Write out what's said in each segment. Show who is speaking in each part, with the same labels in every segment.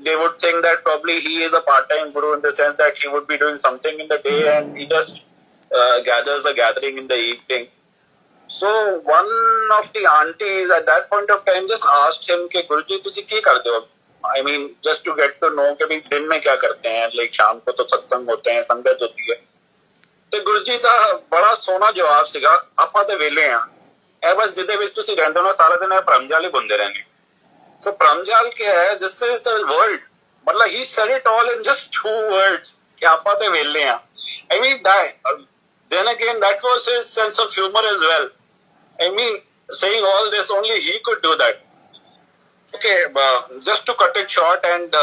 Speaker 1: they would think that probably he is a part-time guru in the sense that he would be doing something in the day and he just gathers a gathering in the evening. So one of the aunties at that point of time just asked him कि गुरुजी तुसी क्या करते हो? I mean just to get to know कि भाई दिन में क्या करते हैं, like शाम को तो सत्संग होते हैं, संगत होती है. तो गुरुजी का बड़ा सोना जवाब सीगा, ਆਪਾਂ ਤੇ ਵੇਲੇ ਆ. ਇਹ ਬਸ ਜਿਹਦੇ ਵਿੱਚ ਤੁਸੀਂ ਰਹਿੰਦੇ ਹੋ ਨਾ ਸਾਰਾ ਦਿਨ ਇਹ ਭਰਮਜਾਲ ਹੀ ਬੁੰਦੇ ਰਹਿੰਦੇ. So ਭਰਮਜਾਲ क्या है? This is the world. मतलब he said it all in just 2 words कि ਆਪਾਂ ਤੇ ਵੇਲੇ ਆ. I mean that then again that was his sense of humor as well. I mean saying all this only he could do that. Okay, just to cut it short and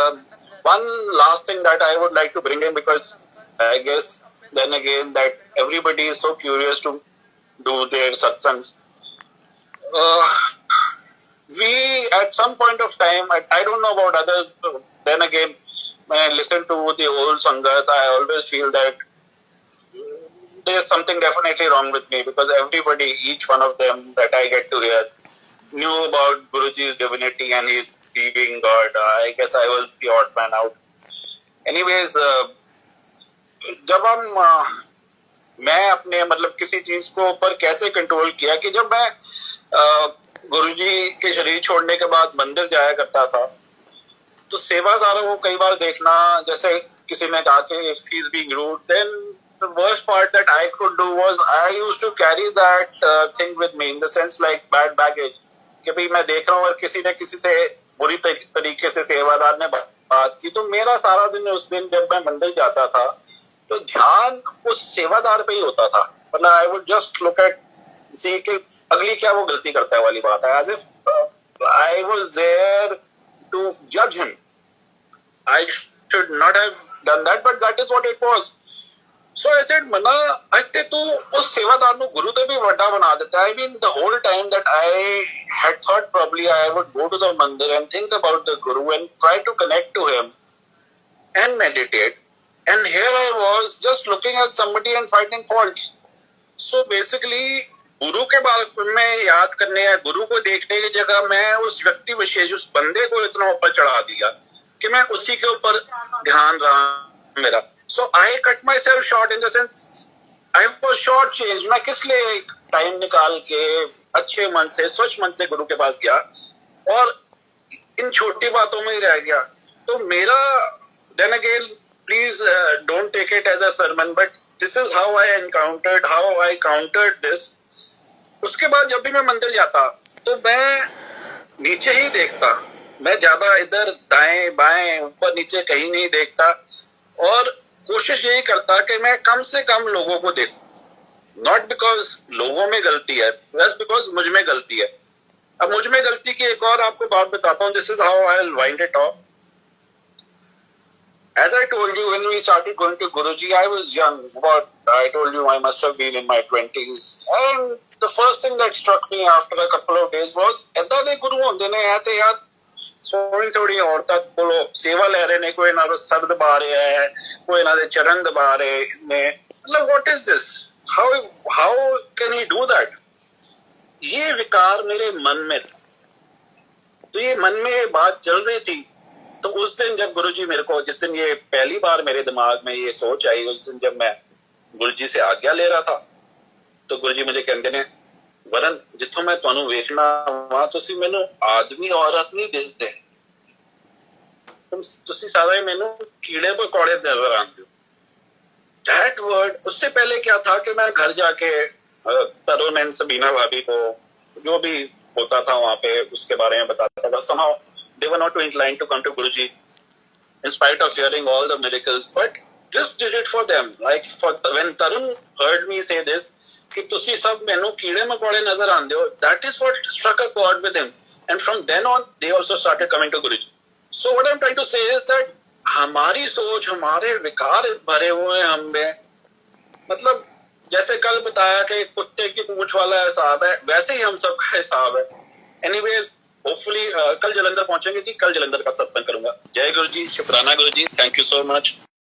Speaker 1: one last thing that I would like to bring in because I guess then again that everybody is so curious to do their satsangs. We at some point of time, I don't know about others, then again when I listen to the old sangat, I always feel that there's something definitely wrong with me because everybody, each one of them that I get to hear knew about Guruji's divinity and his being God. I guess I was the odd man out. Anyways, जब मैं अपने मतलब किसी चीज को ऊपर कैसे control किया कि जब मैं गुरुजी के शरीर छोड़ने के बाद मंदिर जाया करता था तो सेवादारों को कई बार देखना, जैसे किसी ने कहा कि if he's being rude, then the worst part that I could do was I used to carry that thing with me in the sense like bad baggage कि भाई मैं देख रहा हूँ और किसी ने किसी से बुरी तरीके से सेवादार ने बात की तो मेरा सारा दिन उस दिन जब मैं मंदिर जाता था तो ध्यान उस सेवादार पे ही होता था. मतलब I would just look at see कि अगली क्या वो गलती करता है वाली बात है, as if I was there to judge him. I should not have done that, but that is what it was. So I said, मना अते तू उस सेवादार ਨੂੰ ਗੁਰੂ ਤੋਂ ਵੀ ਵੱਡਾ ਬਣਾ ਦਿੱਤਾ. I mean the whole time that I had thought probably I would go to the mandir and think about the guru and try to connect to him and meditate. And here I was just looking at somebody and finding faults. So basically गुरु के बारे में याद करने या गुरु को देखने की जगह मैं उस व्यक्ति विशेष उस बंदे को इतना ऊपर चढ़ा दिया कि मैं उसी के ऊपर ध्यान रहा मेरा. So I cut myself short in the sense I was short changed. मैं किस लिए टाइम निकाल के अच्छे मन से स्वच्छ मन से गुरु के पास गया और इन छोटी बातों में ही रह गया. तो मेरा then again please don't take it as a sermon but this is how I countered this. उसके बाद जब भी मैं मंदिर जाता तो मैं नीचे ही देखता, मैं ज्यादा इधर दाएं बाएं ऊपर नीचे कहीं नहीं देखता और कोशिश यही करता कि मैं कम से कम लोगों को देखूं. नॉट बिकॉज लोगों में गलती है, बस बिकॉज मुझ में गलती है. अब मुझ में गलती की एक और आपको बात बताता हूँ. This is how I will wind it of. As I told you, when we started going to Guruji, I was young. I told you I must have been in my 20s. And the first thing that struck me after a couple of days was, ऐदा दे गुरु होंदे ने है ते यार सोनी सोनी औरतां कोलों सेवा ले रहे ने, कोई ना तो सर दबा रहे है, कोई ना तो चरण दबा रहे ने. मतलब what is this? How can he do that? ये विकार मेरे मन में था. तो ये मन में ये बात चल रही थी. तो उस दिन जब गुरुजी मेरे को, जिस दिन ये पहली बार मेरे दिमाग में ये सोच आई, उस दिन जब मैं गुरुजी से आज्ञा ले रहा था तो गुरुजी मुझे कहते ने, वरन जिथों मैं तुहानू वेखना वहां तुसी मैनू आदमी औरत नहीं दिसदे, तुसी सारे मैनू कीड़े पकौड़े नजर आंदे हो. That word. उससे पहले क्या था कि मैं घर जाके तरुण एंड सबीना भाभी को जो भी होता था वहां पे उसके बारे में बताता था. somehow they were not too inclined to come to Guruji in spite of hearing all the miracles, but just did it for them. Like when Tarun heard me say this कि तुसी सब मैनू कीड़े मकोड़े नजर आंदे हो, that is what struck a chord with him, and from then on they also started coming to Guruji. So what I'm trying to say is that हमारी सोच, हमारे विकार भरे हुए हैं हम में. मतलब जैसे कल बताया कि कुत्ते की पूंछ वाला हिसाब है, वैसे ही हम सबका हिसाब है. एनीवेज होपफुली कल जलंधर पहुंचेंगे कि कल जलंधर का सत्संग करूंगा. जय गुरु जी, शुक्राना गुरु जी, थैंक यू सो मच.